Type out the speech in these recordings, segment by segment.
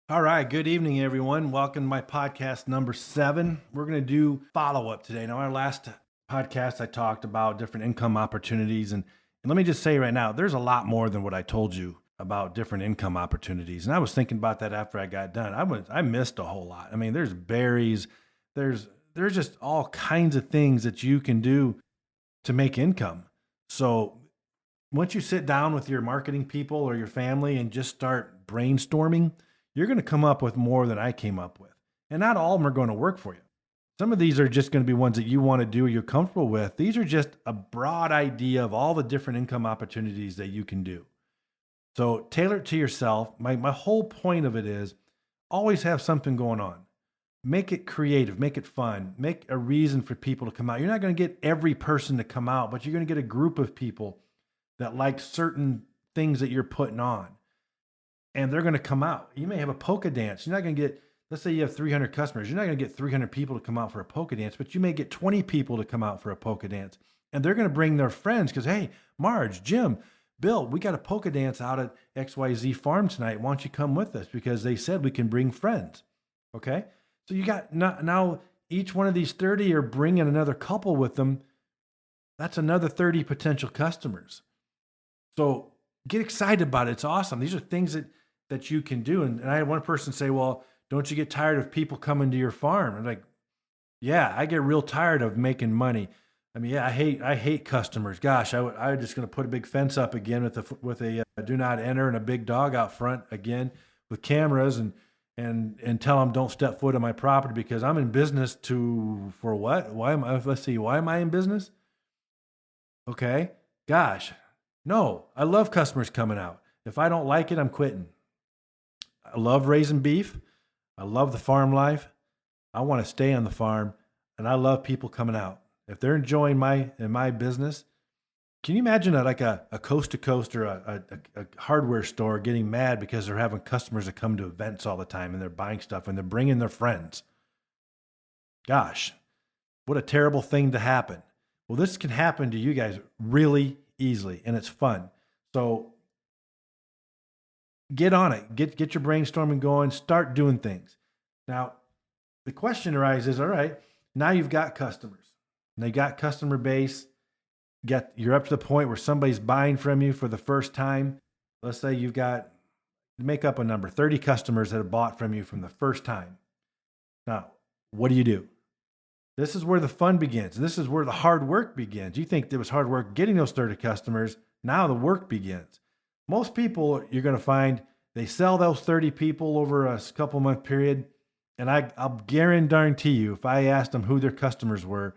All right. Good evening, everyone. Welcome to my podcast number 7. We're going to do follow up today. Now, our last podcast, I talked about different income opportunities. And let me just say right now, there's a lot more than what I told you about different income opportunities. And I was thinking about that after I got done. I missed a whole lot. I mean, there's berries, there's just all kinds of things that you can do to make income. So once you sit down with your marketing people or your family and just start brainstorming, you're going to come up with more than I came up with. And not all of them are going to work for you. Some of these are just going to be ones that you want to do, you're comfortable with. These are just a broad idea of all the different income opportunities that you can do. So tailor it to yourself. My whole point of it is always have something going on. Make it creative, make it fun, make a reason for people to come out. You're not going to get every person to come out, but you're going to get a group of people that like certain things that you're putting on, and they're going to come out. You may have a polka dance. You're not going to get, let's say you have 300 customers. You're not going to get 300 people to come out for a polka dance, but you may get 20 people to come out for a polka dance. And they're going to bring their friends because, hey, Marge, Jim, Bill, we got a polka dance out at XYZ Farm tonight. Why don't you come with us? Because they said we can bring friends. Okay. So you got now each one of these 30 are bringing another couple with them. That's another 30 potential customers. So get excited about it. It's awesome. These are things that you can do. And I had one person say, well, don't you get tired of people coming to your farm? I'm like, yeah, I get real tired of making money. I mean, yeah, I hate customers. Gosh, I just going to put a big fence up again with a do not enter and a big dog out front again with cameras and tell them don't step foot on my property because I'm in business for what? Let's see, why am I in business? Okay. Gosh, no, I love customers coming out. If I don't like it, I'm quitting. I love raising beef. I love the farm life. I want to stay on the farm, and I love people coming out. If they're enjoying my business, can you imagine a coast to coast or a hardware store getting mad because they're having customers that come to events all the time and they're buying stuff and they're bringing their friends? Gosh, what a terrible thing to happen. Well, this can happen to you guys really easily, and it's fun. So get on it. Get your brainstorming going. Start doing things. Now, the question arises, all right, now you've got customers. Now you got customer base. You're up to the point where somebody's buying from you for the first time. Let's say you've got, make up a number, 30 customers that have bought from you from the first time. Now, what do? This is where the fun begins. This is where the hard work begins. You think there was hard work getting those 30 customers. Now the work begins. Most people you're going to find they sell those 30 people over a couple month period. And I'll guarantee you, if I asked them who their customers were,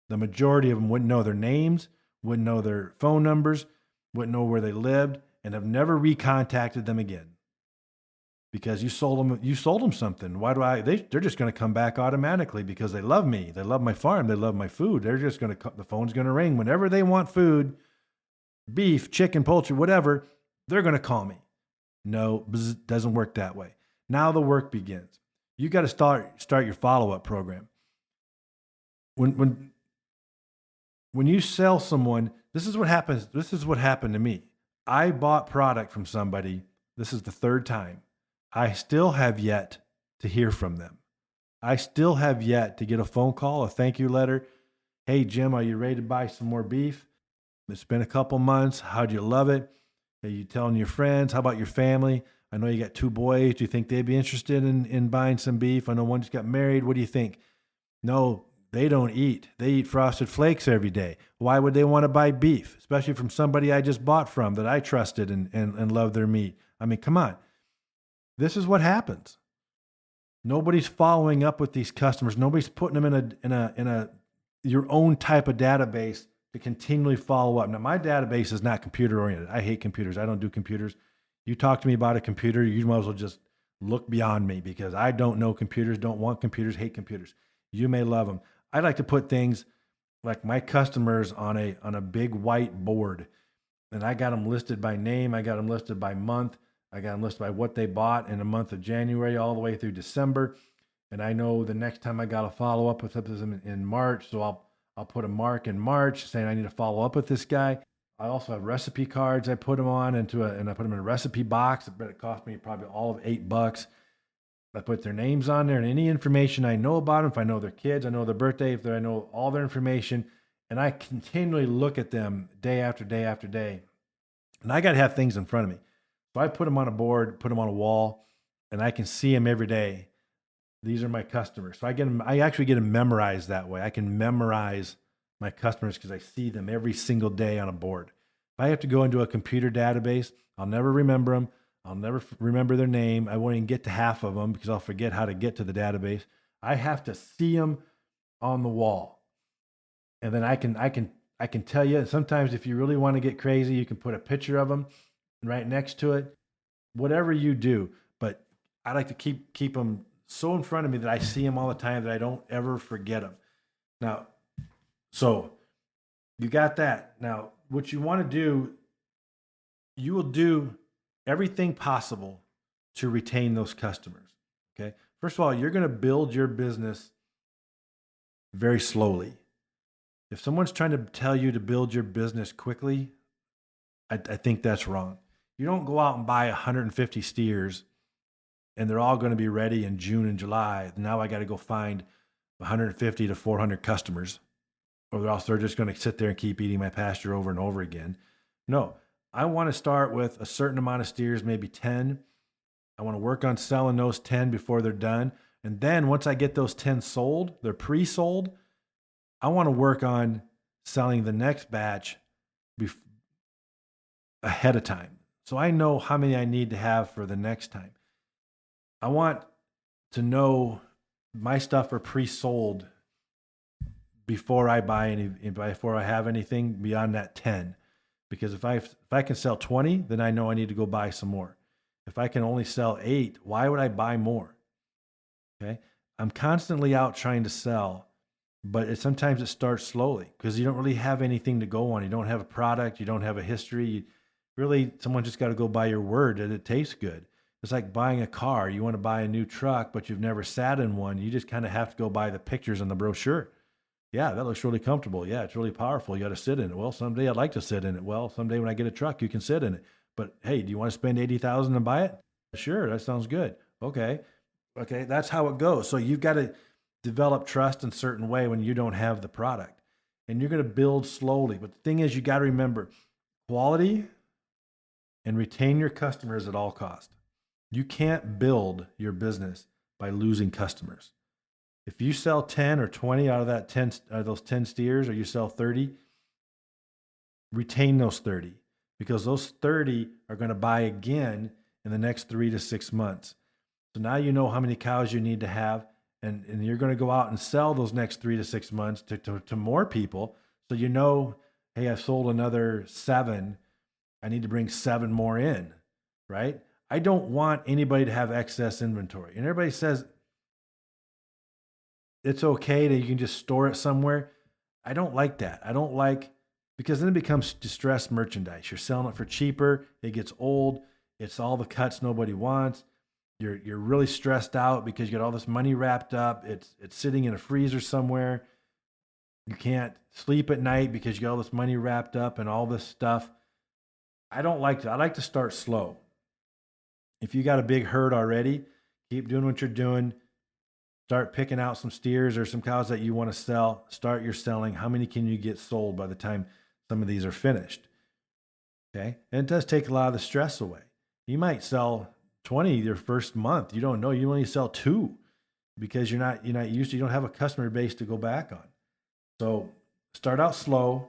the majority of them wouldn't know their names, wouldn't know their phone numbers, wouldn't know where they lived, and have never recontacted them again. Because you sold them something. They're just going to come back automatically because they love me. They love my farm. They love my food. They're just going to, the phone's going to ring whenever they want food, beef, chicken, poultry, whatever, they're going to call me. No, doesn't work that way. Now the work begins. You got to start your follow-up program. When you sell someone, this is what happens. This is what happened to me. I bought product from somebody. This is the third time. I still have yet to hear from them. I still have yet to get a phone call, a thank you letter. Hey, Jim, are you ready to buy some more beef? It's been a couple months. How'd you love it? Are you telling your friends? How about your family? I know you got 2 boys. Do you think they'd be interested in buying some beef? I know one just got married. What do you think? No, they don't eat. They eat Frosted Flakes every day. Why would they want to buy beef, especially from somebody I just bought from that I trusted and love their meat? I mean, come on. This is what happens. Nobody's following up with these customers. Nobody's putting them in a your own type of database to continually follow up. Now, my database is not computer oriented. I hate computers. I don't do computers. You talk to me about a computer, you might as well just look beyond me because I don't know computers, don't want computers, hate computers. You may love them. I like to put things like my customers on a big white board, and I got them listed by name. I got them listed by month. I got them listed by what they bought in the month of January all the way through December. And I know the next time I got to follow up with them in March. So I'll put a mark in March saying I need to follow up with this guy. I also have recipe cards I put them on and I put them in a recipe box, but it cost me probably all of $8. I put their names on there and any information I know about them. If I know their kids, I know their birthday, if I know all their information, and I continually look at them day after day after day. And I got to have things in front of me. So I put them on a board, put them on a wall, and I can see them every day. These are my customers. So I actually get them memorized that way. I can memorize my customers because I see them every single day on a board. If I have to go into a computer database, I'll never remember them. I'll never remember their name. I won't even get to half of them because I'll forget how to get to the database. I have to see them on the wall. And then I can tell you, sometimes if you really want to get crazy, you can put a picture of them right next to it. Whatever you do, but I like to keep them so in front of me that I see them all the time that I don't ever forget them. Now, so you got that. Now, what you want to do, you will do everything possible to retain those customers. Okay. First of all, you're going to build your business very slowly. If someone's trying to tell you to build your business quickly, I think that's wrong. You don't go out and buy 150 steers and they're all going to be ready in June and July. Now I got to go find 150 to 400 customers, or else they're just going to sit there and keep eating my pasture over and over again. No, I want to start with a certain amount of steers, maybe 10. I want to work on selling those 10 before they're done. And then once I get those 10 sold, they're pre-sold, I want to work on selling the next batch ahead of time. So I know how many I need to have for the next time. I want to know my stuff are pre-sold before I buy before I have anything beyond that 10. Because if I can sell 20, then I know I need to go buy some more. If I can only sell 8, why would I buy more? Okay. I'm constantly out trying to sell, but sometimes it starts slowly because you don't really have anything to go on. You don't have a product. You don't have a history. Someone just got to go by your word that it tastes good. It's like buying a car. You want to buy a new truck, but you've never sat in one. You just kind of have to go by the pictures in the brochure. Yeah, that looks really comfortable. Yeah, it's really powerful. You got to sit in it. Well, someday I'd like to sit in it. Well, someday when I get a truck, you can sit in it. But hey, do you want to spend $80,000 and buy it? Sure, that sounds good. Okay, that's how it goes. So you've got to develop trust in a certain way when you don't have the product, and you're going to build slowly. But the thing is, you got to remember quality and retain your customers at all cost. You can't build your business by losing customers. If you sell 10 or 20 out of that 10, those 10 steers, or you sell 30, retain those 30 because those 30 are going to buy again in the next 3 to 6 months. So now you know how many cows you need to have, and you're going to go out and sell those next 3 to 6 months to more people. So you know, hey, I've sold another 7. I need to bring 7 more in, right? I don't want anybody to have excess inventory. And everybody says it's okay that you can just store it somewhere. I don't like that. Because then it becomes distressed merchandise. You're selling it for cheaper. It gets old. It's all the cuts nobody wants. You're really stressed out because you got all this money wrapped up. It's sitting in a freezer somewhere. You can't sleep at night because you got all this money wrapped up and all this stuff. I don't like that. I like to start slow. If you got a big herd already, keep doing what you're doing. Start picking out some steers or some cows that you want to sell. Start your selling. How many can you get sold by the time some of these are finished? Okay. And it does take a lot of the stress away. You might sell 20 your first month. You don't know. You only sell 2 because you're not used to, you don't have a customer base to go back on. So start out slow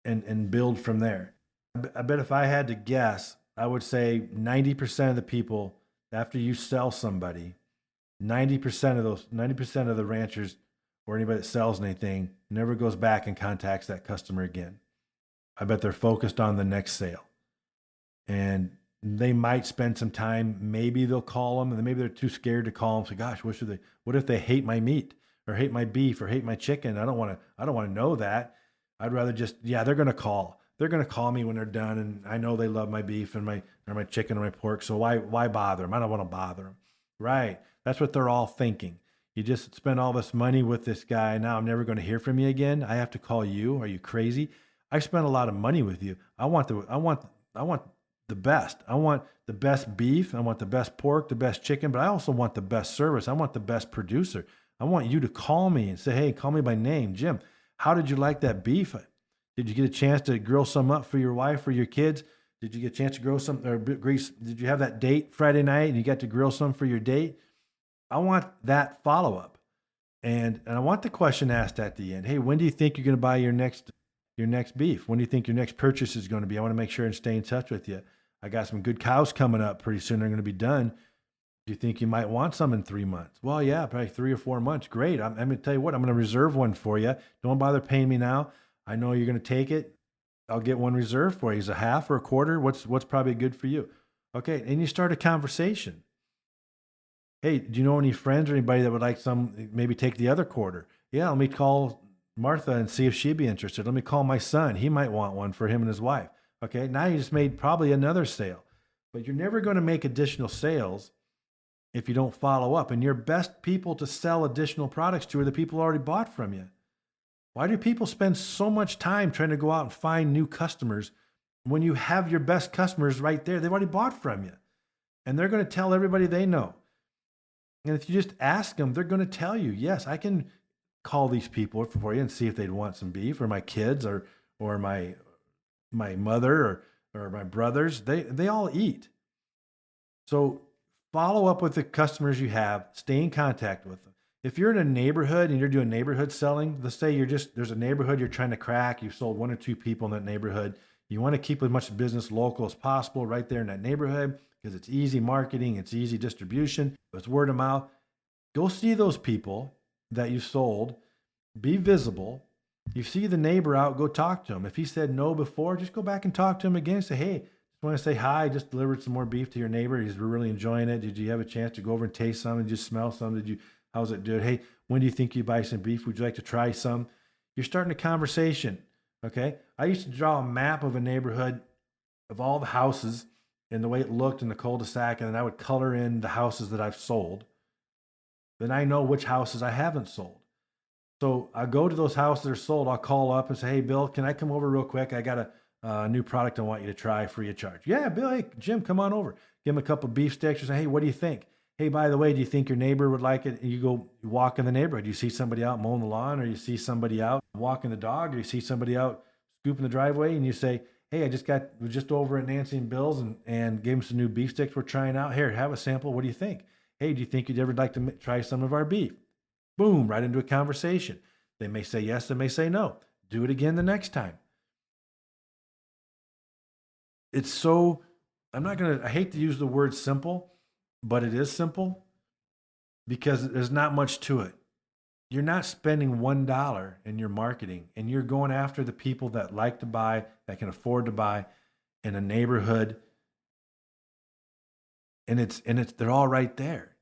and build from there. I bet if I had to guess, I would say 90% of the people, after you sell somebody, 90% of the ranchers or anybody that sells anything never goes back and contacts that customer again. I bet they're focused on the next sale. And they might spend some time, maybe they'll call them, and maybe they're too scared to call them. So, gosh, what if they hate my meat or hate my beef or hate my chicken? I don't want to know that. I'd rather they're going to call. They're going to call me when they're done, and I know they love my beef and my chicken or my pork, so why bother them? I don't want to bother them. Right. That's what they're all thinking. You just spend all this money with this guy. Now I'm never going to hear from you again. I have to call you. Are you crazy? I spent a lot of money with you. I want the the best. I want the best beef. I want the best pork, the best chicken, but I also want the best service. I want the best producer. I want you to call me and say, hey, call me by name. Jim, how did you like that beef? Did you get a chance to grill some up for your wife or your kids? Did you get a chance to grill some or grease? Did you have that date Friday night and you got to grill some for your date? I want that follow up. And I want the question asked at the end. Hey, when do you think you're going to buy your next beef? When do you think your next purchase is going to be? I want to make sure and stay in touch with you. I got some good cows coming up pretty soon. They're going to be done. Do you think you might want some in 3 months? Well, yeah, probably 3 or 4 months. Great. I'm going to tell you what, I'm going to reserve one for you. Don't bother paying me now. I know you're going to take it. I'll get one reserved for you. Is a half or a quarter? What's probably good for you? Okay. And you start a conversation. Hey, do you know any friends or anybody that would like some, maybe take the other quarter? Yeah, let me call Martha and see if she'd be interested. Let me call my son. He might want one for him and his wife. Okay, now you just made probably another sale. But you're never going to make additional sales if you don't follow up. And your best people to sell additional products to are the people who already bought from you. Why do people spend so much time trying to go out and find new customers when you have your best customers right there? They've already bought from you. And they're going to tell everybody they know. And if you just ask them, they're going to tell you, yes, I can call these people for you and see if they'd want some beef, or my kids, or my mother, or my brothers. They all eat. So follow up with the customers you have, stay in contact with them. If you're in a neighborhood and you're doing neighborhood selling, let's say there's a neighborhood you're trying to crack, you've sold 1 or 2 people in that neighborhood. You want to keep as much business local as possible right there in that neighborhood because it's easy marketing, it's easy distribution, it's word of mouth. Go see those people that you sold, be visible. You see the neighbor out, go talk to him. If he said no before, just go back and talk to him again. Say, hey, just want to say hi. Just delivered some more beef to your neighbor. He's really enjoying it. Did you have a chance to go over and taste some and just smell some? How's it doing? Hey, when do you think you buy some beef? Would you like to try some? You're starting a conversation. Okay. I used to draw a map of a neighborhood of all the houses and the way it looked in the cul-de-sac, and then I would color in the houses that I've sold. Then I know which houses I haven't sold. So I go to those houses that are sold. I'll call up and say, hey, Bill, can I come over real quick? I got a new product I want you to try free of charge. Yeah, Bill, hey, Jim, come on over. Give him a couple of beef sticks and say, hey, what do you think? Hey, by the way, do you think your neighbor would like it? And you walk in the neighborhood. You see somebody out mowing the lawn, or you see somebody out walking the dog, or you see somebody out scooping the driveway, and you say, hey, we're just over at Nancy and Bill's and gave them some new beef sticks we're trying out. Here, have a sample. What do you think? Hey, do you think you'd ever like to try some of our beef? Boom, right into a conversation. They may say yes, they may say no. Do it again the next time. It's so, I hate to use the word simple, but it is simple because there's not much to it. You're not spending $1 in your marketing, and you're going after the people that like to buy, that can afford to buy in a neighborhood. And they're all right there.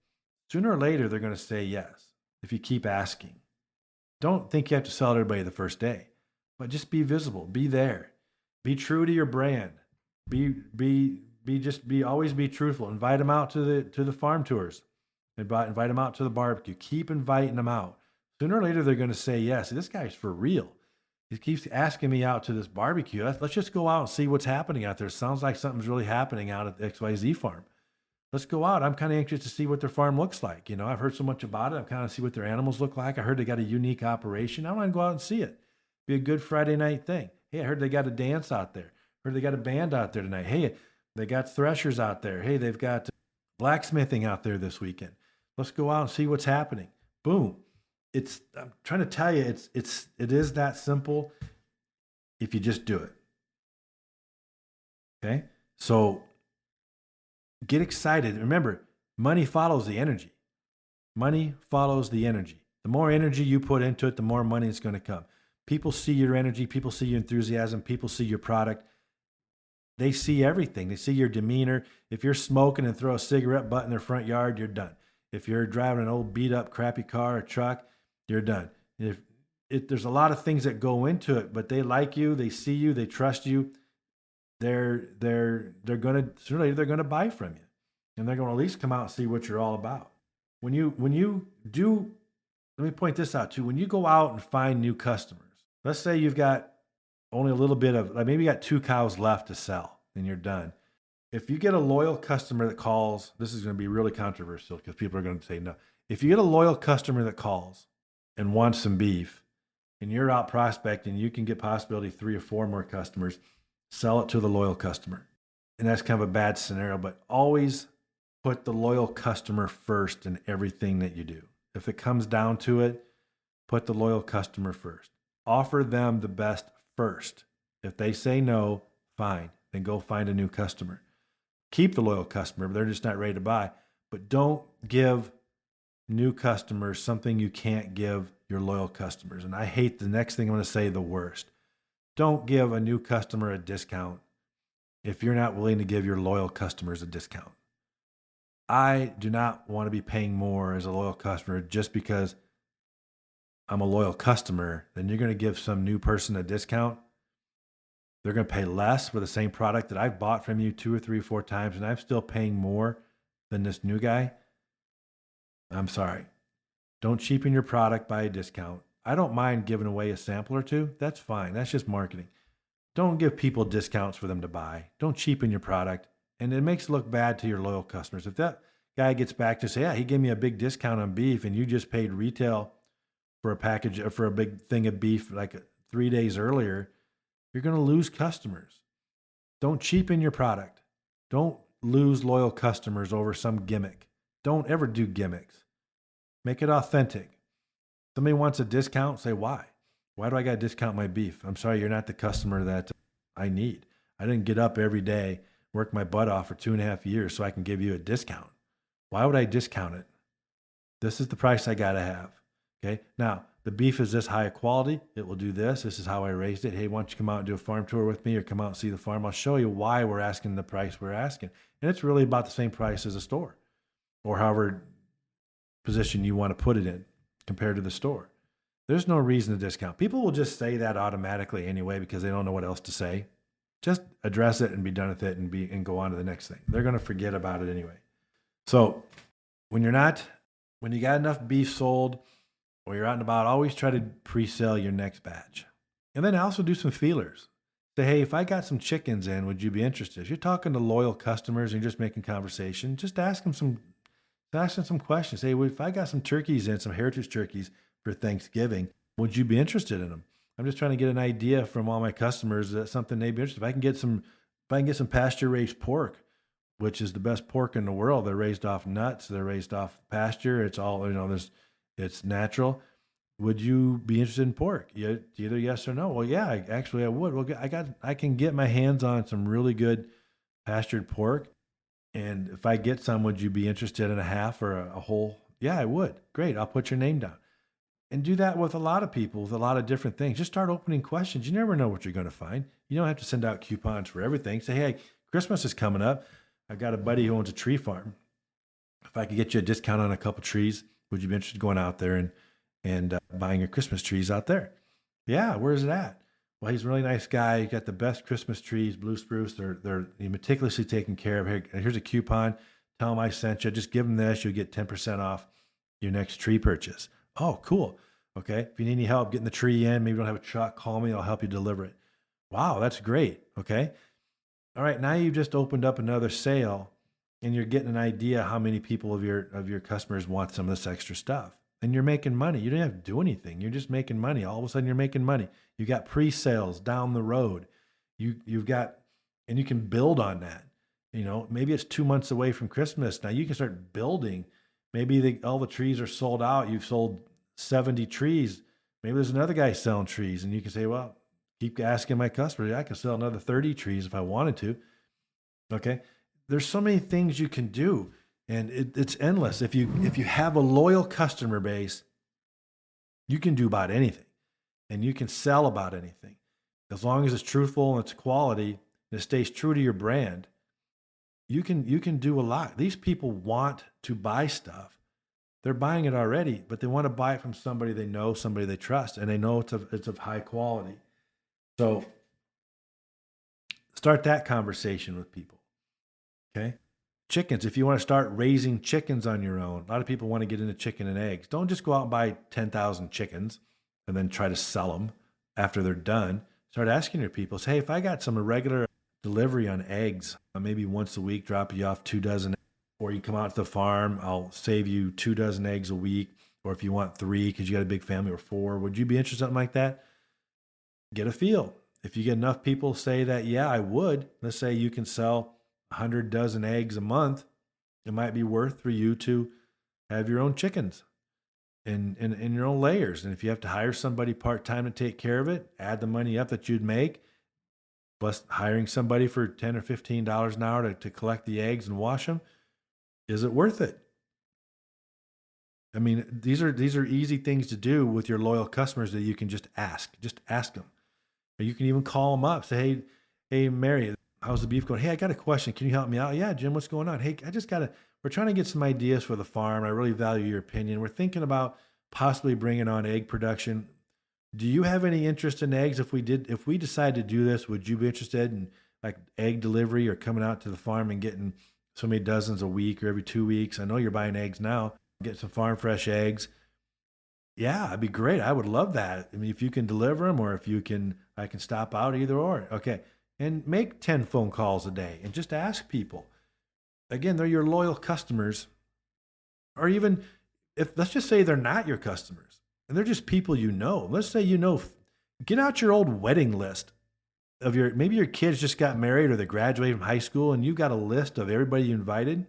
Sooner or later, they're going to say yes if you keep asking. Don't think you have to sell to everybody the first day, but just be visible, be there, be true to your brand, always be truthful. Invite them out to the farm tours, invite them out to the barbecue. Keep inviting them out. Sooner or later, they're going to say yes. This guy's for real. He keeps asking me out to this barbecue. Let's just go out and see what's happening out there. Sounds like something's really happening out at the XYZ farm. Let's go out. I'm kind of anxious to see what their farm looks like. I've heard so much about it. I'm kind of see what their animals look like. I heard they got a unique operation. I want to go out and see it. Be a good Friday night thing. Hey, I heard they got a dance out there. Heard they got a band out there tonight. Hey, they got threshers out there. Hey, they've got blacksmithing out there this weekend. Let's go out and see what's happening. Boom. I'm trying to tell you, it is that simple if you just do it. Okay? So get excited. Remember, money follows the energy. Money follows the energy. The more energy you put into it, the more money is going to come. People see your energy. People see your enthusiasm. People see your product. They see everything. They see your demeanor. If you're smoking and throw a cigarette butt in their front yard, you're done. If you're driving an old beat up crappy car or truck, you're done. There's a lot of things that go into it, but they like you, they see you, they trust you. They're gonna sooner or later they're gonna buy from you, and they're gonna at least come out and see what you're all about. When you do, let me point this out too. When you go out and find new customers, let's say you've got only a little bit of, maybe you got 2 cows left to sell, and you're done. If you get a loyal customer that calls, this is going to be really controversial because people are going to say no. If you get a loyal customer that calls and wants some beef and you're out prospecting, you can get possibility 3 or 4 more customers, sell it to the loyal customer. And that's kind of a bad scenario, but always put the loyal customer first in everything that you do. If it comes down to it, put the loyal customer first. Offer them the best first. If they say no, fine, then go find a new customer. Keep the loyal customer, but they're just not ready to buy. But don't give new customers something you can't give your loyal customers. And I hate the next thing I'm going to say, the worst. Don't give a new customer a discount if you're not willing to give your loyal customers a discount. I do not want to be paying more as a loyal customer just because I'm a loyal customer. Then you're going to give some new person a discount. They're going to pay less for the same product that I've bought from you 2 or 3 or 4 times, and I'm still paying more than this new guy. I'm sorry. Don't cheapen your product by a discount. I don't mind giving away a sample or 2. That's fine. That's just marketing. Don't give people discounts for them to buy. Don't cheapen your product. And it makes it look bad to your loyal customers. If that guy gets back to say, yeah, he gave me a big discount on beef and you just paid retail for a package, for a big thing of beef like 3 days earlier, you're going to lose customers. Don't cheapen your product. Don't lose loyal customers over some gimmick. Don't ever do gimmicks. Make it authentic. Somebody wants a discount, say why. Why do I got to discount my beef? I'm sorry, you're not the customer that I need. I didn't get up every day, work my butt off for 2.5 years so I can give you a discount. Why would I discount it? This is the price I got to have. Okay. Now, the beef is this high quality. It will do this. This is how I raised it. Hey, why don't you come out and do a farm tour with me or come out and see the farm? I'll show you why we're asking the price we're asking. And it's really about the same price as a store or however position you want to put it in compared to the store. There's no reason to discount. People will just say that automatically anyway because they don't know what else to say. Just address it and be done with it and go on to the next thing. They're going to forget about it anyway. So when you got enough beef sold, or you're out and about, always try to pre-sell your next batch. And then also do some feelers. Say, hey, if I got some chickens in, would you be interested? If you're talking to loyal customers and you're just making conversation, just ask them some questions. Hey, if I got some turkeys in, some heritage turkeys for Thanksgiving, would you be interested in them? I'm just trying to get an idea from all my customers that something they'd be interested in. If I can get some pasture-raised pork, which is the best pork in the world. They're raised off nuts. They're raised off pasture. It's all, it's natural. Would you be interested in pork? Either yes or no. Well, yeah, I would. Well, I can get my hands on some really good pastured pork. And if I get some, would you be interested in a half or a whole? Yeah, I would. Great. I'll put your name down. And do that with a lot of people, with a lot of different things. Just start opening questions. You never know what you're going to find. You don't have to send out coupons for everything. Say, hey, Christmas is coming up. I've got a buddy who owns a tree farm. If I could get you a discount on a couple trees, would you be interested in going out there and buying your Christmas trees out there? Yeah, where's it at? Well, he's a really nice guy. He got the best Christmas trees, blue spruce. They're meticulously taken care of. Here's a coupon. Tell him I sent you. Just give him this. You'll get 10% off your next tree purchase. Oh, cool. Okay. If you need any help getting the tree in, maybe you don't have a truck, call me. I'll help you deliver it. Wow, that's great. Okay. All right. Now you've just opened up another sale. And you're getting an idea how many people of your customers want some of this extra stuff. And you're making money. You don't have to do anything. You're just making money. All of a sudden you're making money. You got pre-sales down the road. You've got, and you can build on that. Maybe it's 2 months away from Christmas. Now you can start building. Maybe all the trees are sold out. You've sold 70 trees. Maybe there's another guy selling trees and you can say, well, keep asking my customers. I can sell another 30 trees if I wanted to. Okay. There's so many things you can do, and it's endless. If you have a loyal customer base, you can do about anything, and you can sell about anything, as long as it's truthful and it's quality and it stays true to your brand. You can do a lot. These people want to buy stuff. They're buying it already, but they want to buy it from somebody they know, somebody they trust, and they know it's of high quality. So start that conversation with people. Okay. Chickens. If you want to start raising chickens on your own, a lot of people want to get into chicken and eggs. Don't just go out and buy 10,000 chickens and then try to sell them after they're done. Start asking your people, say, hey, if I got some regular delivery on eggs. Maybe once a week, drop you off 2 dozen, or you come out to the farm, I'll save you 2 dozen eggs a week. Or if you want 3 because you got a big family, or 4, would you be interested in something like that? Get a feel. If you get enough people say that, yeah, I would. Let's say you can sell 100 dozen eggs a month. It might be worth for you to have your own chickens in your own layers. And if you have to hire somebody part-time to take care of it, add the money up that you'd make, plus hiring somebody for $10 or $15 an hour to collect the eggs and wash them. Is it worth it? I mean, these are easy things to do with your loyal customers that you can just ask. Just ask them. Or you can even call them up. Say, hey, Mary, how's the beef going? Hey, I got a question. Can you help me out? Yeah, Jim, what's going on? Hey, we're trying to get some ideas for the farm. I really value your opinion. We're thinking about possibly bringing on egg production. Do you have any interest in eggs? If we decide to do this, would you be interested in like egg delivery or coming out to the farm and getting so many dozens a week or every 2 weeks? I know you're buying eggs now. Get some farm fresh eggs. Yeah, it'd be great. I would love that. I mean, if you can deliver them, or if I can stop out, either or. Okay. And make 10 phone calls a day and just ask people. Again, they're your loyal customers. Or even if, let's just say they're not your customers and they're just people you know. Let's say get out your old wedding list of maybe your kids just got married or they graduated from high school and you got a list of everybody you invited.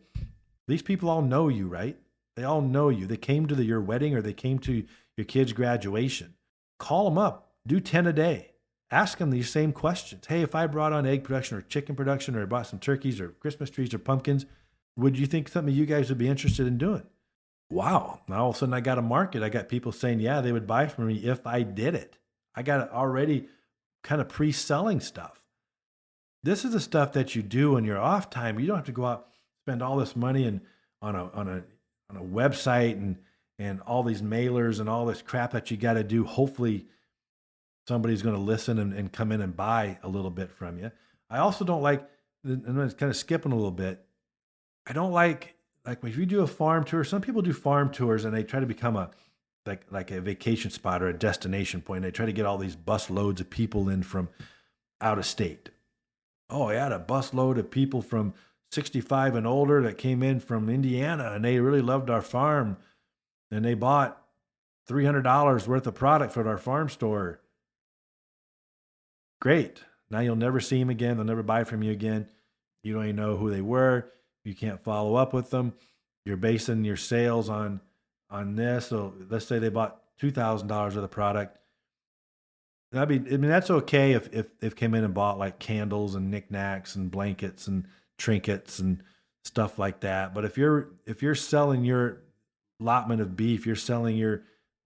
These people all know you, right? They all know you. They came to your wedding or they came to your kid's graduation. Call them up. Do 10 a day. Ask them these same questions. Hey, if I brought on egg production or chicken production, or I brought some turkeys or Christmas trees or pumpkins, would you think something you guys would be interested in doing? Wow. Now all of a sudden I got a market. I got people saying, yeah, they would buy from me if I did it. I got already kind of pre-selling stuff. This is the stuff that you do in your off time. You don't have to go out, spend all this money on a website and all these mailers and all this crap that you got to do. Hopefully somebody's going to listen and come in and buy a little bit from you. I also don't like, and I'm kind of skipping a little bit. I don't like if you do a farm tour, some people do farm tours and they try to become like a vacation spot or a destination point. They try to get all these bus loads of people in from out of state. Oh, I had a bus load of people from 65 and older that came in from Indiana and they really loved our farm and they bought $300 worth of product from our farm store. Great. Now you'll never see them again. They'll never buy from you again. You don't even know who they were. You can't follow up with them. You're basing your sales on this. So let's say they bought $2,000 of the product. That's okay if came in and bought like candles and knickknacks and blankets and trinkets and stuff like that. But if you're selling your allotment of beef, you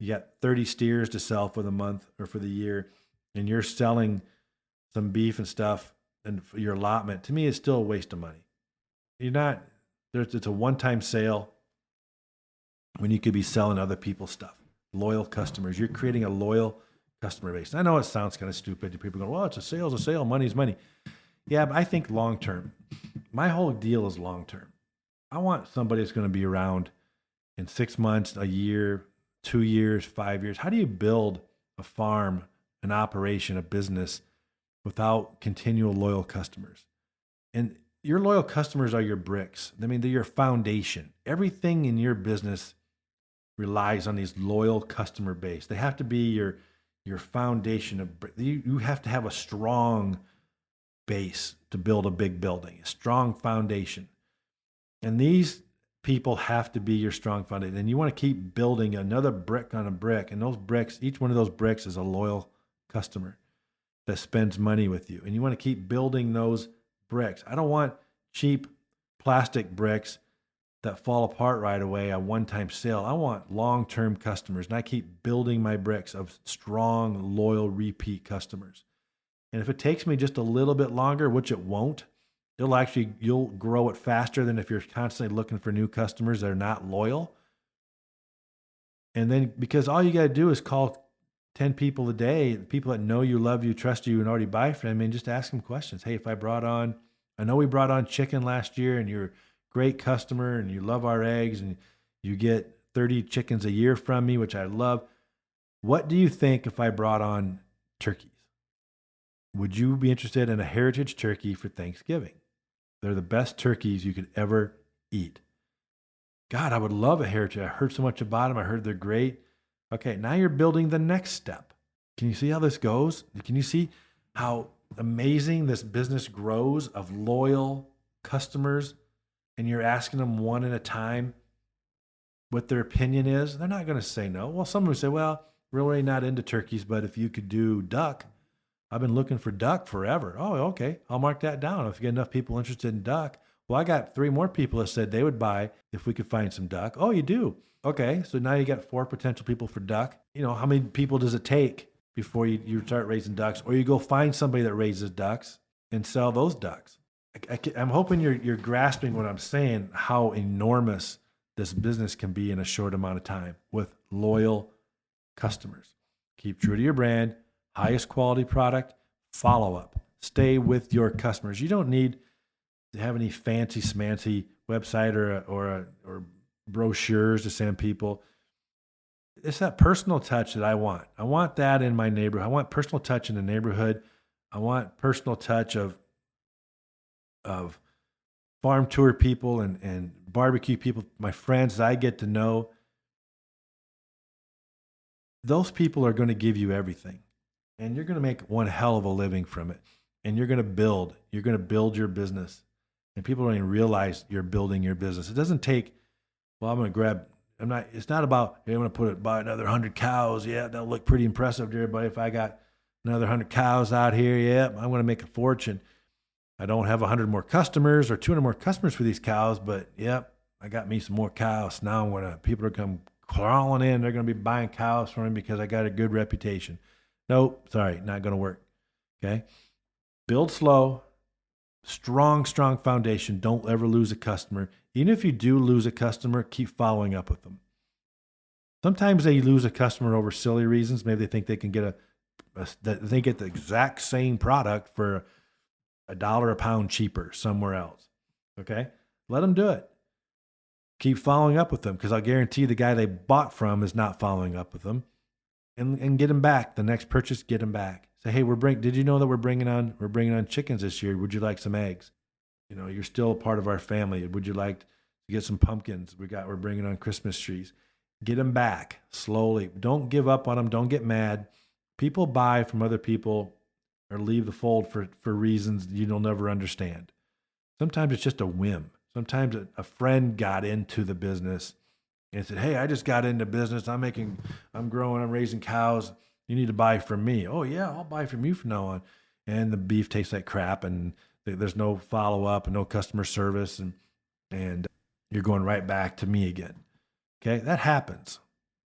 got 30 steers to sell for the month or for the year, and you're selling some beef and stuff and for your allotment, to me, it's still a waste of money. It's a one-time sale when you could be selling other people's stuff. Loyal customers. You're creating a loyal customer base. I know it sounds kind of stupid to people going, well, it's a sale, money's money. Yeah, but I think long-term. My whole deal is long-term. I want somebody that's going to be around in 6 months, a year, 2 years, 5 years. How do you build a farm, an operation, a business without continual loyal customers? And your loyal customers are your bricks. I mean, they're your foundation. Everything in your business relies on these loyal customer base. They have to be your foundation. You have to have a strong base to build a big building, a strong foundation. And these people have to be your strong foundation. And you want to keep building another brick on a brick. And those bricks, each one of those bricks is a loyal customer that spends money with you. And you want to keep building those bricks. I don't want cheap plastic bricks that fall apart right away, a one-time sale. I want long-term customers, and I keep building my bricks of strong, loyal, repeat customers. And if it takes me just a little bit longer, which it won't, you'll grow it faster than if you're constantly looking for new customers that are not loyal. And then because all you got to do is call 10 people a day, people that know you, love you, trust you, and already buy from them, and just ask them questions. Hey, I know we brought on chicken last year and you're a great customer and you love our eggs and you get 30 chickens a year from me, which I love. What do you think if I brought on turkeys? would you be interested in a heritage turkey for Thanksgiving? They're the best turkeys you could ever eat. God, I would love a heritage. I heard so much about them. I heard they're great. Okay, now you're building the next step. Can you see how this goes? Can you see how amazing this business grows of loyal customers? And you're asking them one at a time what their opinion is. They're not going to say no. Well, some would say, well, really not into turkeys, but if you could do duck, I've been looking for duck forever. Oh, okay. I'll mark that down. If you get enough people interested in duck. Well, I got 3 more people that said they would buy if we could find some duck. Oh, you do? Okay. So now you got 4 potential people for duck. You know, how many people does it take before you start raising ducks? Or you go find somebody that raises ducks and sell those ducks. I'm hoping you're grasping what I'm saying, how enormous this business can be in a short amount of time with loyal customers. Keep true to your brand, highest quality product, follow up, stay with your customers. You don't need to have any fancy smancy website or brochures to send people. It's that personal touch that I want. I want that in my neighborhood. I want personal touch in the neighborhood. I want personal touch of farm tour people and barbecue people, my friends that I get to know. Those people are going to give you everything, and you're going to make one hell of a living from it. And you're going to build your business, and people don't even realize you're building your business. It doesn't take, well, it's not about, hey, I'm going to buy another 100 cows. Yeah, that'll look pretty impressive to everybody. If I got another 100 cows out here, yeah, I'm going to make a fortune. I don't have 100 more customers or 200 more customers for these cows, but yep, I got me some more cows. Now people are come crawling in. They're going to be buying cows from me because I got a good reputation. Nope, sorry, not going to work. Okay. Build slow, strong foundation. Don't ever lose a customer. Even if you do lose a customer, keep following up with them. Sometimes they lose a customer over silly reasons. Maybe they think they can get they get the exact same product for $1 a pound cheaper somewhere else. Okay. Let them do it. Keep following up with them, because I'll guarantee the guy they bought from is not following up with them, and get them back. The next purchase, get them back. Say, hey, did you know that we're bringing on chickens this year? Would you like some eggs? You know, you're still a part of our family. Would you like to get some pumpkins? We're bringing on Christmas trees. Get them back slowly. Don't give up on them. Don't get mad. People buy from other people or leave the fold for reasons you'll never understand. Sometimes it's just a whim. Sometimes a friend got into the business and said, hey, I just got into business. I'm growing, I'm raising cows. You need to buy from me. Oh yeah, I'll buy from you from now on. And the beef tastes like crap, and there's no follow-up and no customer service, and you're going right back to me again. Okay, that happens.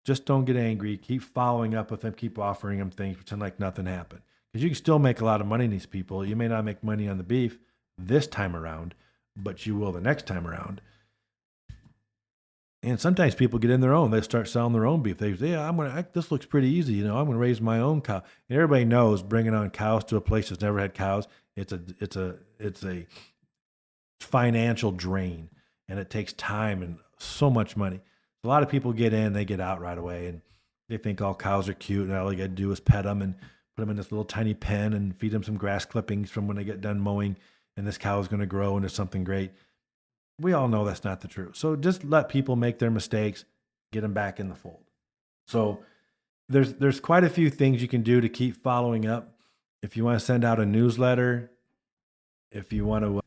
Just don't get angry. Keep following up with them. Keep offering them things. Pretend like nothing happened. Because you can still make a lot of money in these people. You may not make money on the beef this time around, but you will the next time around. And sometimes people get in their own. They start selling their own beef. They say, yeah, this looks pretty easy. You know, I'm going to raise my own cow. And everybody knows bringing on cows to a place that's never had cows, it's a financial drain, and it takes time and so much money. A lot of people get in, they get out right away, and they think all cows are cute, and all they got to do is pet them and put them in this little tiny pen and feed them some grass clippings from when they get done mowing, and this cow is going to grow into something great. We all know that's not the truth. So just let people make their mistakes, get them back in the fold. So there's quite a few things you can do to keep following up. If you want to send out a newsletter, if you want to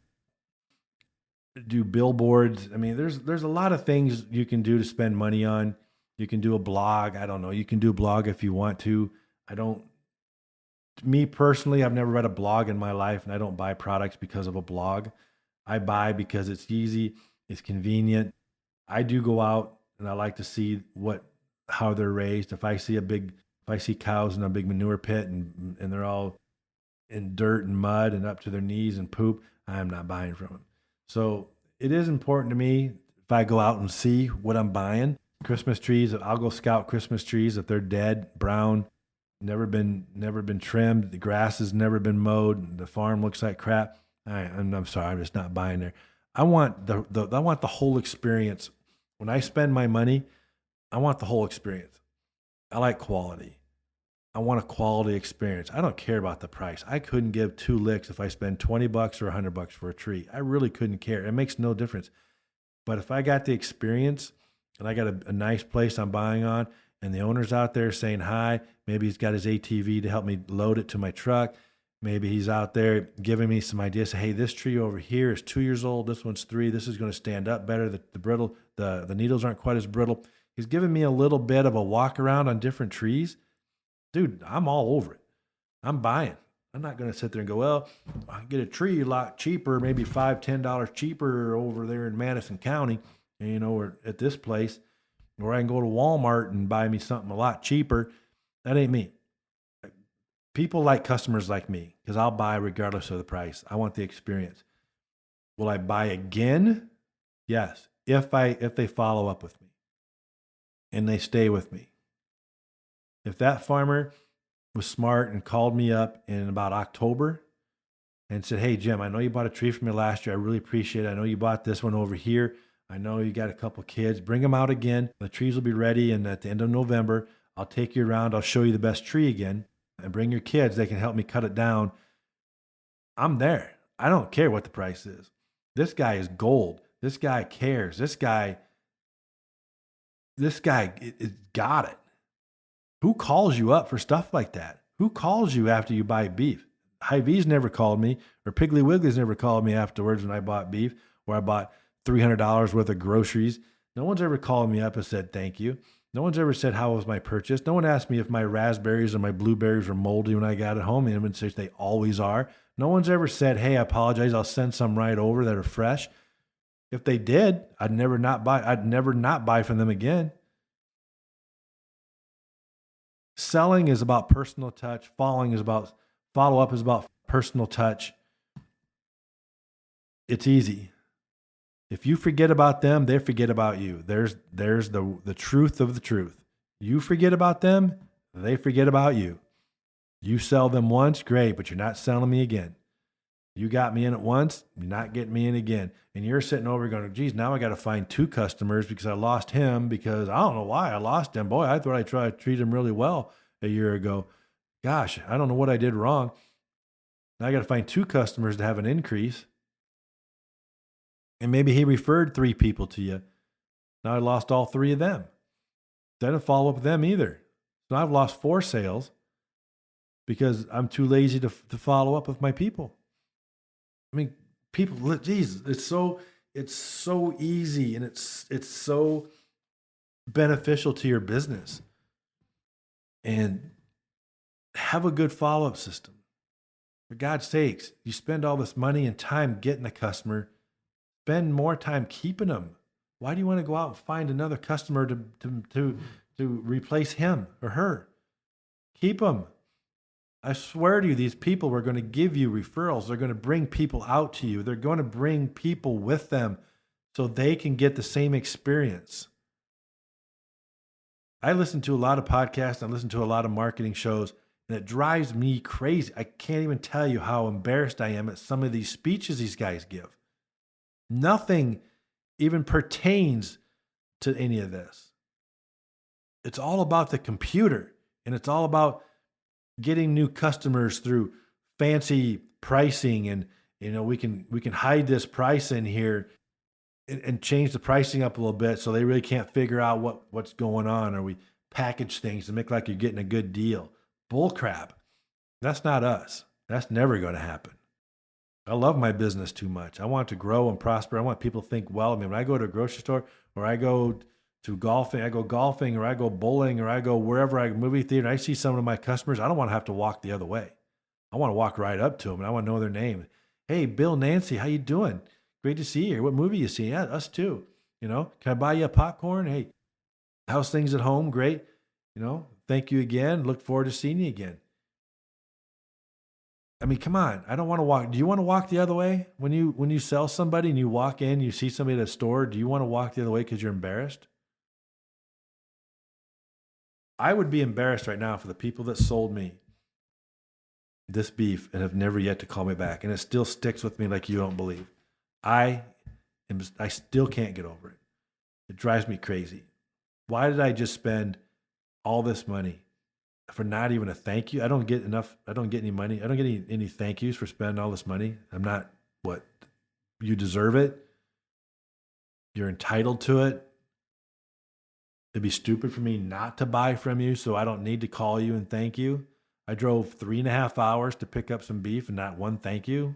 do billboards, I mean, there's a lot of things you can do to spend money on. You can do a blog. I don't know. You can do a blog if you want to. Me personally, I've never read a blog in my life, and I don't buy products because of a blog. I buy because it's easy, it's convenient. I do go out and I like to see how they're raised. If I see cows in a big manure pit and they're all in dirt and mud and up to their knees in poop, I'm not buying from them. So it is important to me if I go out and see what I'm buying. Christmas trees, I'll go scout Christmas trees if they're dead, brown, never been trimmed, the grass has never been mowed, the farm looks like crap. I'm sorry, I'm just not buying there. I want the whole experience. When I spend my money, I want the whole experience. I like quality. I want a quality experience. I don't care about the price. I couldn't give two licks if I spend $20 or $100 for a tree. I really couldn't care. It makes no difference. But if I got the experience and I got a nice place I'm buying on, and the owner's out there saying hi, maybe he's got his ATV to help me load it to my truck. Maybe he's out there giving me some ideas. Hey, this tree over here is 2 years old. This one's 3. This is going to stand up better. The needles aren't quite as brittle. He's giving me a little bit of a walk around on different trees. Dude, I'm all over it. I'm buying. I'm not going to sit there and go, well, I can get a tree a lot cheaper, maybe $5-10 cheaper over there in Madison County, or at this place, or I can go to Walmart and buy me something a lot cheaper. That ain't me. People like customers like me because I'll buy regardless of the price. I want the experience. Will I buy again? Yes, if they follow up with me and they stay with me. If that farmer was smart and called me up in about October and said, hey, Jim, I know you bought a tree from me last year. I really appreciate it. I know you bought this one over here. I know you got a couple kids. Bring them out again. The trees will be ready. And at the end of November, I'll take you around. I'll show you the best tree again. And bring your kids. They can help me cut it down. I'm there. I don't care what the price is. This guy is gold. This guy cares. This guy got it. Who calls you up for stuff like that? Who calls you after you buy beef? Hy-Vee's never called me, or Piggly Wiggly's never called me afterwards when I bought beef, or I bought $300 worth of groceries. No one's ever called me up and said thank you. No one's ever said how was my purchase. No one asked me if my raspberries or my blueberries were moldy when I got it home, and they always are. No one's ever said, hey, I apologize, I'll send some right over that are fresh. If they did, I'd never not buy from them again. Selling is about personal touch. Follow up is about personal touch. It's easy. If you forget about them, they forget about you. There's the truth of the truth. You forget about them, they forget about you. You sell them once, great, but you're not selling me again. You got me in it once, you're not getting me in again. And you're sitting over going, geez, now I got to find 2 customers because I lost him because I don't know why I lost him. Boy, I thought I tried to treat him really well a year ago. Gosh, I don't know what I did wrong. Now I got to find 2 customers to have an increase. And maybe he referred 3 people to you. Now I lost all 3 of them. Didn't follow up with them either. So I've lost 4 sales because I'm too lazy to follow up with my people. I mean, people, geez, it's so easy and it's so beneficial to your business. And have a good follow-up system. For God's sakes, you spend all this money and time getting a customer, spend more time keeping them. Why do you want to go out and find another customer to replace him or her? Keep them. I swear to you, these people are going to give you referrals. They're going to bring people out to you. They're going to bring people with them so they can get the same experience. I listen to a lot of podcasts. I listen to a lot of marketing shows, and it drives me crazy. I can't even tell you how embarrassed I am at some of these speeches these guys give. Nothing even pertains to any of this. It's all about the computer, and it's all about getting new customers through fancy pricing, and we can hide this price in here and change the pricing up a little bit so they really can't figure out what's going on, or we package things to make like you're getting a good deal. Bull crap. That's not us. That's never going to happen. I love my business too much. I want it to grow and prosper. I want people to think well of me. When I go to a grocery store or I go to golfing, or I go bowling, or I go wherever, movie theater, and I see some of my customers, I don't want to have to walk the other way. I want to walk right up to them, and I want to know their name. Hey, Bill, Nancy, how you doing? Great to see you. What movie you see? Yeah, us too. Can I buy you a popcorn? Hey, how's things at home? Great. Thank you again. Look forward to seeing you again. I mean, come on. I don't want to walk. Do you want to walk the other way? When you sell somebody and you walk in, you see somebody at a store, do you want to walk the other way because you're embarrassed? I would be embarrassed right now for the people that sold me this beef and have never yet to call me back. And it still sticks with me like you don't believe. I still can't get over it. It drives me crazy. Why did I just spend all this money? for not even a thank you. I don't get enough. I don't get any money. I don't get any thank yous for spending all this money. I'm not what you deserve it. You're entitled to it. It'd be stupid for me not to buy from you, so I don't need to call you and thank you. I drove 3.5 hours to pick up some beef and not one thank you.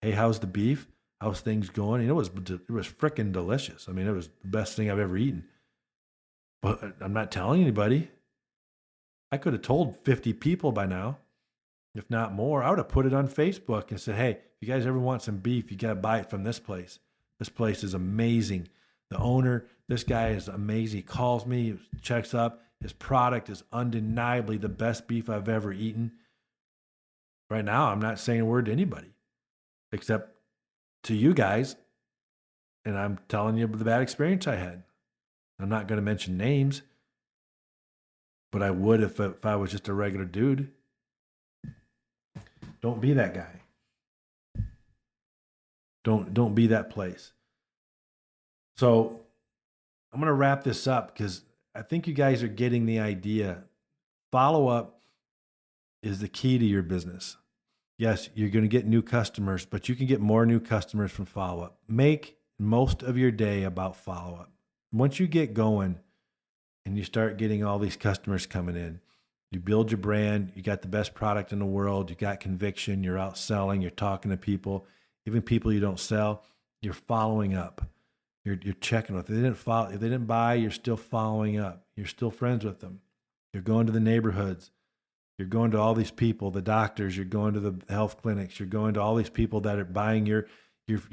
Hey, how's the beef? How's things going? You know, it was freaking delicious. I mean, it was the best thing I've ever eaten. But I'm not telling anybody. I could have told 50 people by now, if not more. I would have put it on Facebook and said, hey, if you guys ever want some beef, you got to buy it from this place. This place is amazing. The owner, this guy is amazing. He calls me, checks up. His product is undeniably the best beef I've ever eaten. Right now, I'm not saying a word to anybody except to you guys. And I'm telling you the bad experience I had. I'm not going to mention names, but I would if I was just a regular dude. Don't be that guy. Don't be that place. So I'm going to wrap this up because I think you guys are getting the idea. Follow up is the key to your business. Yes, you're going to get new customers, but you can get more new customers from follow up. Make most of your day about follow up. Once you get going and you start getting all these customers coming in, you build your brand, you got the best product in the world, you got conviction, you're out selling, you're talking to people, even people you don't sell, you're following up. You're checking with them. If they didn't buy, you're still following up. You're still friends with them. You're going to the neighborhoods. You're going to all these people, the doctors, you're going to the health clinics, you're going to all these people that are buying you're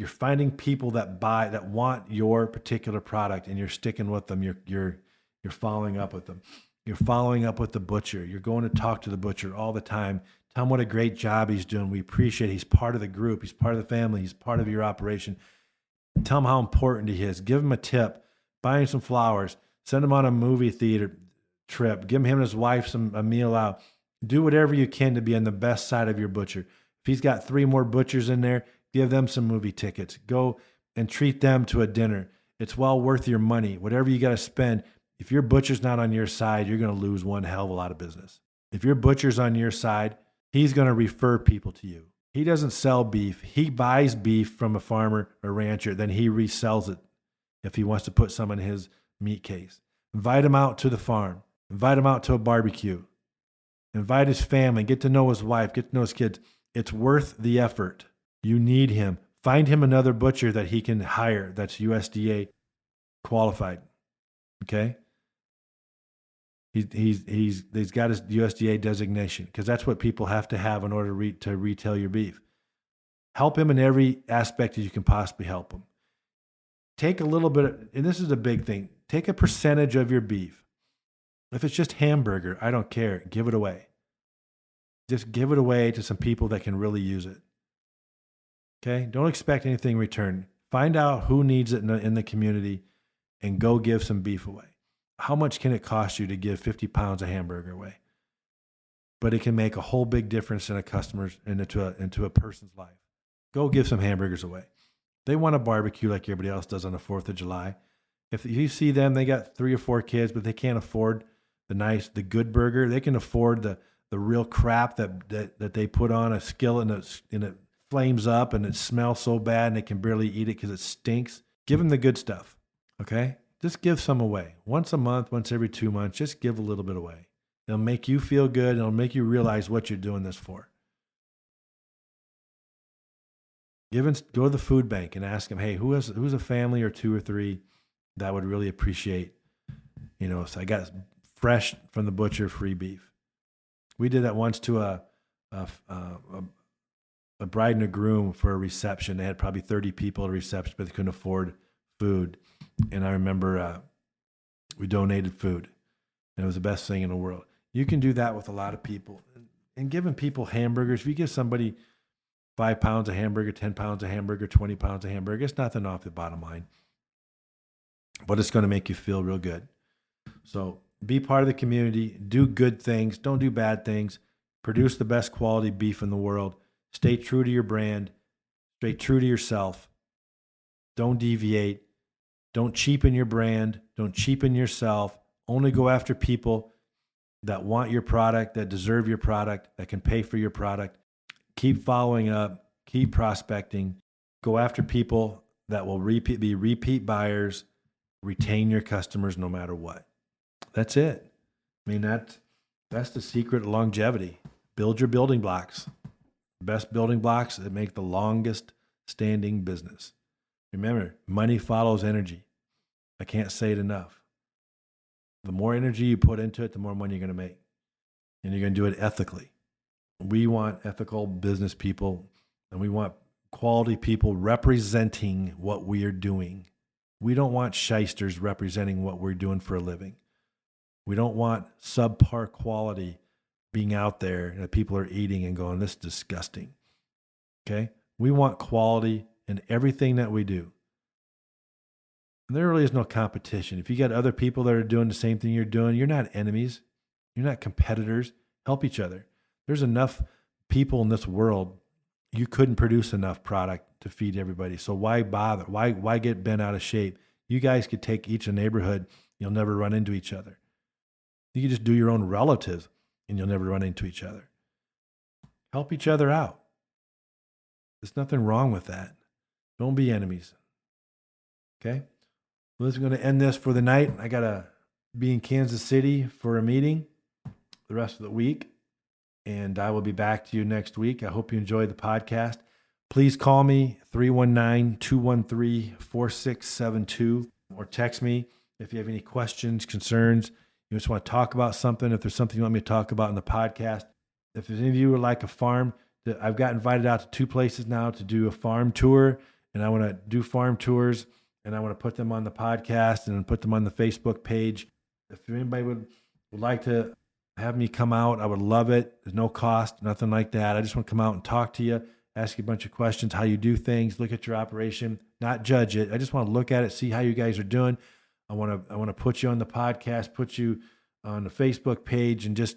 finding people that want your particular product, and you're sticking with them. You're following up with them. You're following up with the butcher. You're going to talk to the butcher all the time. Tell him what a great job he's doing. We appreciate it. He's part of the group. He's part of the family. He's part of your operation. Tell him how important he is. Give him a tip. Buy him some flowers. Send him on a movie theater trip. Give him and his wife a meal out. Do whatever you can to be on the best side of your butcher. If he's got 3 more butchers in there, give them some movie tickets. Go and treat them to a dinner. It's well worth your money. Whatever you got to spend. If your butcher's not on your side, you're going to lose one hell of a lot of business. If your butcher's on your side, he's going to refer people to you. He doesn't sell beef. He buys beef from a farmer or rancher, then he resells it if he wants to put some in his meat case. Invite him out to the farm. Invite him out to a barbecue. Invite his family. Get to know his wife. Get to know his kids. It's worth the effort. You need him. Find him another butcher that he can hire that's USDA qualified. Okay? He's got his USDA designation because that's what people have to have in order to retail your beef. Help him in every aspect that you can possibly help him. Take a little bit, and this is a big thing, take a percentage of your beef. If it's just hamburger, I don't care. Give it away. Just give it away to some people that can really use it. Okay? Don't expect anything in return. Find out who needs it in the community and go give some beef away. How much can it cost you to give 50 pounds of hamburger away? But it can make a whole big difference in a customer's into a person's life. Go give some hamburgers away. They want a barbecue like everybody else does on the 4th of July. If you see them, they got 3 or 4 kids, but they can't afford the good burger. They can afford the real crap that they put on a skillet and it flames up and it smells so bad and they can barely eat it because it stinks. Give them the good stuff. Okay? Just give some away. Once a month, once every 2 months, just give a little bit away. It'll make you feel good. It'll make you realize what you're doing this for. Go to the food bank and ask them, hey, who's a family or 2 or 3 that would really appreciate, so I got fresh from the butcher free beef. We did that once to a bride and a groom for a reception. They had probably 30 people at a reception, but they couldn't afford food. And I remember we donated food, and it was the best thing in the world. You can do that with a lot of people. And giving people hamburgers, if you give somebody 5 pounds of hamburger, 10 pounds of hamburger, 20 pounds of hamburger, it's nothing off the bottom line. But it's going to make you feel real good. So be part of the community. Do good things. Don't do bad things. Produce the best quality beef in the world. Stay true to your brand. Stay true to yourself. Don't deviate. Don't cheapen your brand. Don't cheapen yourself. Only go after people that want your product, that deserve your product, that can pay for your product. Keep following up, keep prospecting, go after people that will be repeat buyers, retain your customers no matter what. That's it. I mean, that's the secret of longevity. Build your building blocks. Best building blocks that make the longest standing business. Remember, money follows energy. I can't say it enough. The more energy you put into it, the more money you're going to make. And you're going to do it ethically. We want ethical business people, and we want quality people representing what we are doing. We don't want shysters representing what we're doing for a living. We don't want subpar quality being out there that people are eating and going, this is disgusting. Okay? We want quality in everything that we do. And there really is no competition. If you got other people that are doing the same thing you're doing, you're not enemies. You're not competitors. Help each other. There's enough people in this world. You couldn't produce enough product to feed everybody. So why bother? Why get bent out of shape? You guys could take each neighborhood. You'll never run into each other. You could just do your own relatives and you'll never run into each other. Help each other out. There's nothing wrong with that. Don't be enemies. Okay? Well, this is going to end this for the night. I got to be in Kansas City for a meeting the rest of the week, and I will be back to you next week. I hope you enjoyed the podcast. Please call me 319-213-4672 or text me if you have any questions, concerns. You just want to talk about something. If there's something you want me to talk about in the podcast. If there's any of you who would like a farm, I've got invited out to 2 places now to do a farm tour, and I want to do farm tours, and I want to put them on the podcast and put them on the Facebook page. If anybody would like to have me come out, I would love it. There's no cost, nothing like that. I just want to come out and talk to you, ask you a bunch of questions, how you do things, look at your operation, not judge it. I just want to look at it, see how you guys are doing. I want to put you on the podcast, put you on the Facebook page, and just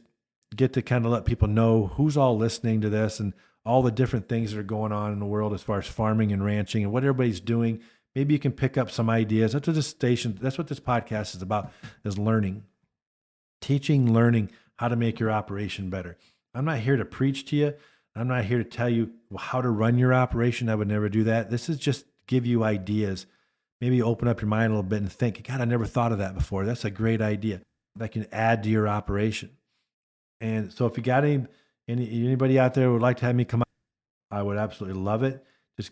get to kind of let people know who's all listening to this and all the different things that are going on in the world as far as farming and ranching and what everybody's doing. Maybe you can pick up some ideas. That's what this podcast is about, is learning, teaching, learning how to make your operation better. I'm not here to preach to you. I'm not here to tell you how to run your operation. I would never do that. This is just give you ideas. Maybe open up your mind a little bit and think, God, I never thought of that before. That's a great idea that can add to your operation. And so if you got anybody out there who would like to have me come out, I would absolutely love it. Just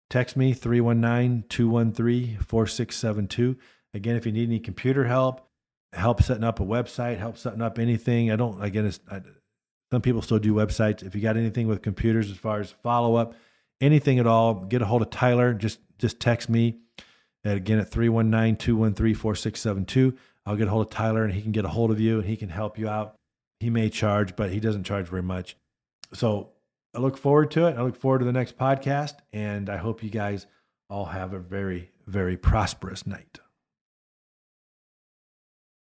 text me 319-213-4672. Again, if you need any computer help setting up a website, help setting up anything. Some people still do websites. If you got anything with computers as far as follow-up, anything at all, get a hold of Tyler. Just text me at 319-213-4672. I'll get a hold of Tyler and he can get a hold of you and he can help you out. He may charge, but he doesn't charge very much. So I look forward to it. I look forward to the next podcast, and I hope you guys all have a very, very prosperous night.